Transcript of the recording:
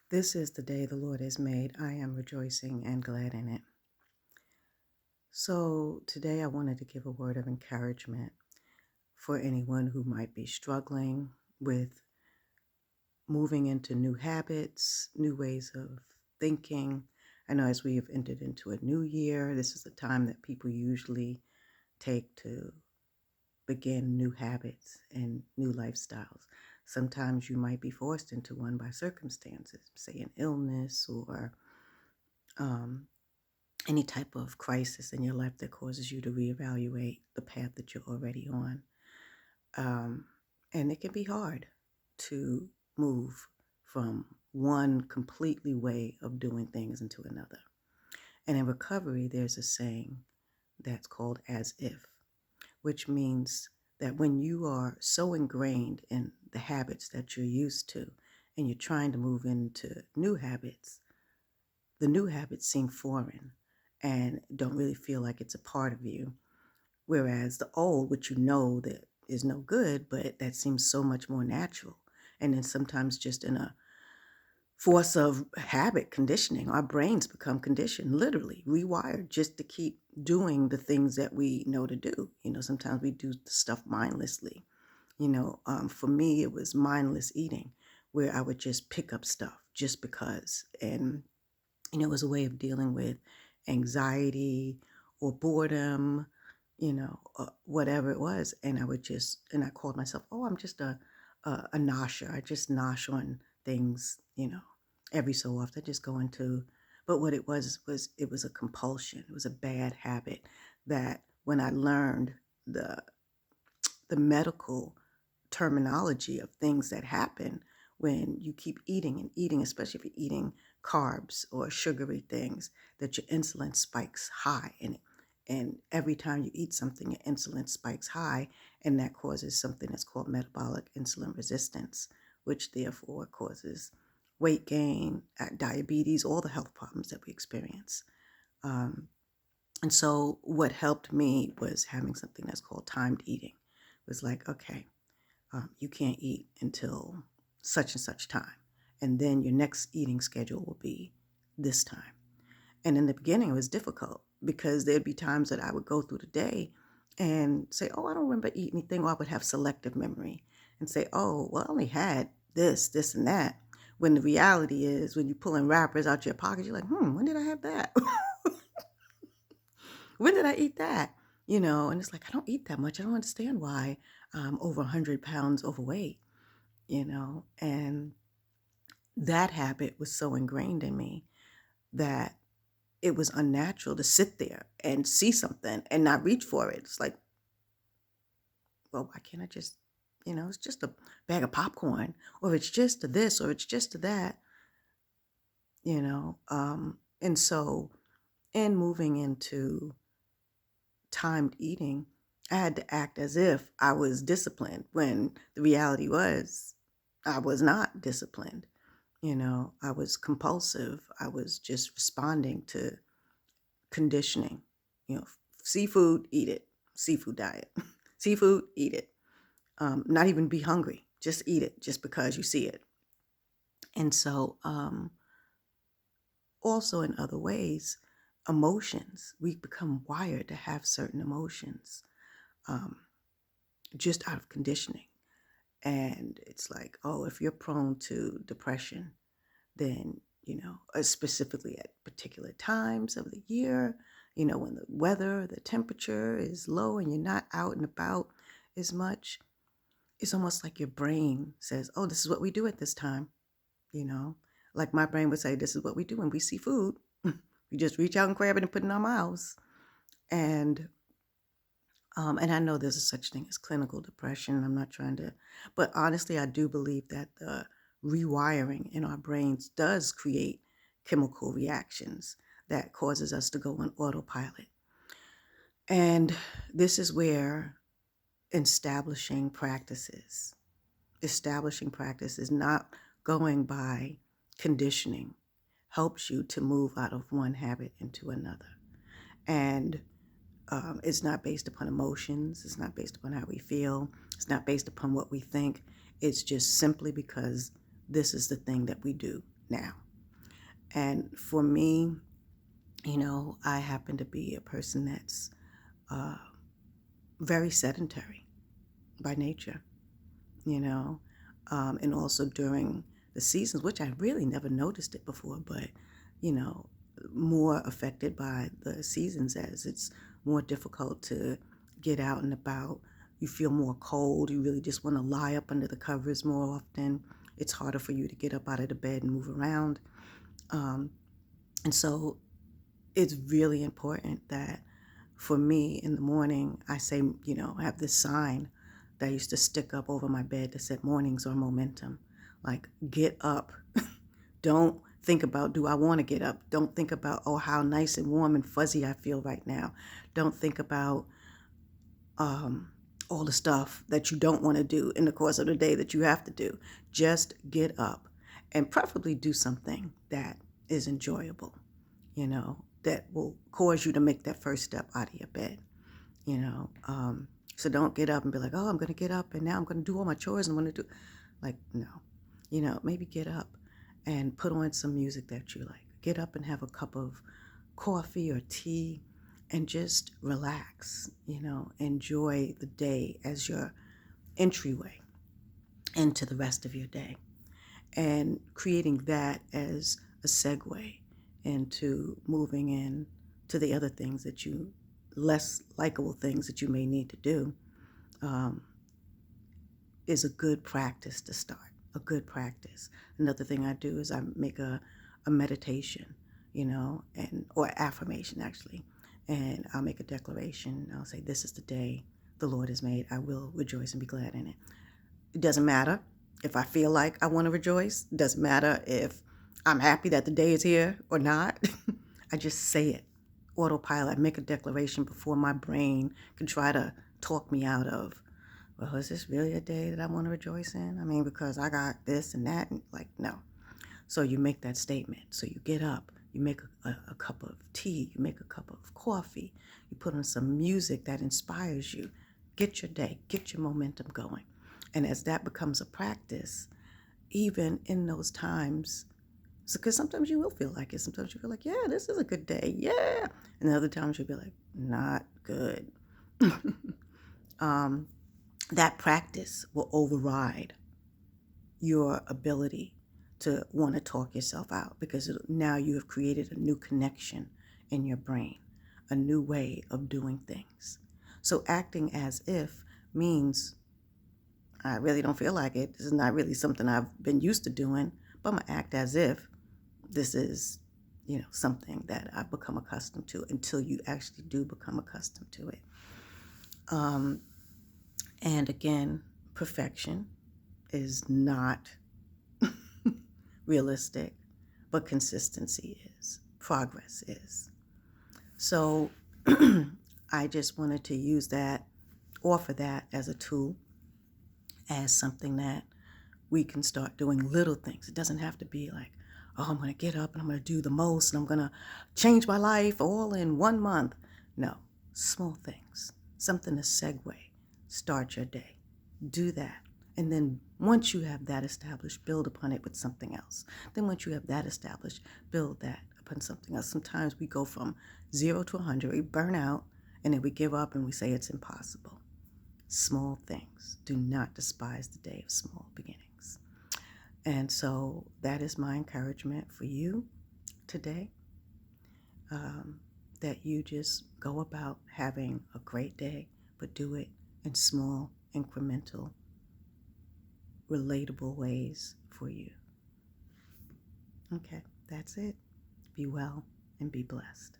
This is the day the Lord has made. I am rejoicing and glad in it. So, today I wanted to give a word of encouragement for anyone who might be struggling with moving into new habits, new ways of thinking. I know as we have entered into a new year, this is the time that people usually take to begin new habits and new lifestyles. Sometimes you might be forced into one by circumstances, say an illness or um, any type of crisis in your life that causes you to reevaluate the path that you're already on. Um, and it can be hard to move from one completely way of doing things into another. And in recovery, there's a saying that's called as if, which means that when you are so ingrained in the habits that you're used to and you're trying to move into new habits, the new habits seem foreign and don't really feel like it's a part of you. Whereas the old, which you know that is no good, but that seems so much more natural. And then sometimes just in a force of habit conditioning, our brains become conditioned, literally rewired just to keep doing the things that we know to do. Sometimes we do stuff mindlessly. For me, it was mindless eating where I would just pick up stuff just because. And it was a way of dealing with anxiety or boredom, whatever it was. And I called myself, oh, I'm just a nosher. I just nosh on things, every so often. I just go into, but what it was it was a compulsion. It was a bad habit that when I learned the medical terminology of things that happen when you keep eating and eating, especially if you're eating carbs or sugary things, that your insulin spikes high. And every time you eat something, your insulin spikes high, and that causes something that's called metabolic insulin resistance, which therefore causes weight gain, diabetes, all the health problems that we experience. Um, and so what helped me was having something that's called timed eating. It was like, okay, you can't eat until such and such time. And then your next eating schedule will be this time. And in the beginning, it was difficult because there'd be times that I would go through the day and say, oh, I don't remember eating anything, or I would have selective memory and say, oh, well, I only had this, and that. When the reality is, when you're pulling wrappers out your pocket, you're like, when did I have that? When did I eat that? And it's like, I don't eat that much. I don't understand why I'm over 100 pounds overweight, and that habit was so ingrained in me that it was unnatural to sit there and see something and not reach for it. It's like, well, why can't I just, it's just a bag of popcorn, or it's just a this, or it's just a that, and so in moving into timed eating, I had to act as if I was disciplined when the reality was I was not disciplined. I was compulsive. I was just responding to conditioning. Seafood, eat it. Seafood diet. Seafood, eat it. Not even be hungry. Just eat it just because you see it. And so, also in other ways, emotions, we become wired to have certain emotions um, just out of conditioning. And it's like, oh, if you're prone to depression, then, specifically at particular times of the year, when the weather, the temperature is low and you're not out and about as much, it's almost like your brain says, oh, this is what we do at this time, you know? Like my brain would say, this is what we do when we see food. We just reach out and grab it and put it in our mouths. And I know there's a such thing as clinical depression. I'm not trying to, but honestly, I do believe that the rewiring in our brains does create chemical reactions that causes us to go on autopilot. And this is where establishing practices, not going by conditioning, helps you to move out of one habit into another. And it's not based upon emotions. It's not based upon how we feel. It's not based upon what we think. It's just simply because this is the thing that we do now. And for me, I happen to be a person that's uh, very sedentary by nature, you know, and also during the seasons, which I really never noticed it before, but, you know, more affected by the seasons as it's more difficult to get out and about. You feel more cold. You really just want to lie up under the covers more often. It's harder for you to get up out of the bed and move around. Um, and so it's really important that for me in the morning, I say, I have this sign that I used to stick up over my bed that said mornings are momentum. Like, get up. Don't think about, do I want to get up? Don't think about, oh, how nice and warm and fuzzy I feel right now. Don't think about all the stuff that you don't want to do in the course of the day that you have to do. Just get up and preferably do something that is enjoyable, that will cause you to make that first step out of your bed, you know. So don't get up and be like, oh, I'm going to get up and now I'm going to do all my chores and I'm going to do, like, no. Maybe get up and put on some music that you like. Get up and have a cup of coffee or tea and just relax, enjoy the day as your entryway into the rest of your day. And creating that as a segue into moving in to the other things that less likable things that you may need to do, is a good practice to start, a good practice. Another thing I do is I make a meditation, or affirmation actually. And I'll make a declaration. I'll say, this is the day the Lord has made. I will rejoice and be glad in it. It doesn't matter if I feel like I want to rejoice. It doesn't matter if I'm happy that the day is here or not. I just say it. Autopilot. I make a declaration before my brain can try to talk me out of, well, is this really a day that I want to rejoice in? I mean, because I got this and that, and like, no. So you make that statement. So you get up, you make a cup of tea, you make a cup of coffee, you put on some music that inspires you. Get your day, get your momentum going. And as that becomes a practice, even in those times, because sometimes you will feel like it. Sometimes you feel like, yeah, this is a good day. Yeah. And other times you'll be like, not good. That practice will override your ability to want to talk yourself out, because now you have created a new connection in your brain, a new way of doing things. So acting as if means, I really don't feel like it. This is not really something I've been used to doing, but I'm going to act as if this is, something that I've become accustomed to, until you actually do become accustomed to it. And again, perfection is not realistic, but consistency is, progress is. So I just wanted to offer that as a tool, as something that we can start doing, little things. It doesn't have to be like, oh, I'm going to get up and I'm going to do the most and I'm going to change my life all in 1 month. No, small things, something to segue, start your day. Do that. And then once you have that established, build upon it with something else. Then once you have that established, build that upon something else. Sometimes we go from 0 to 100, we burn out, and then we give up and we say it's impossible. Small things. Do not despise the day of small beginnings. And so that is my encouragement for you today, that you just go about having a great day, but do it in small, incremental, relatable ways for you. Okay, that's it. Be well and be blessed.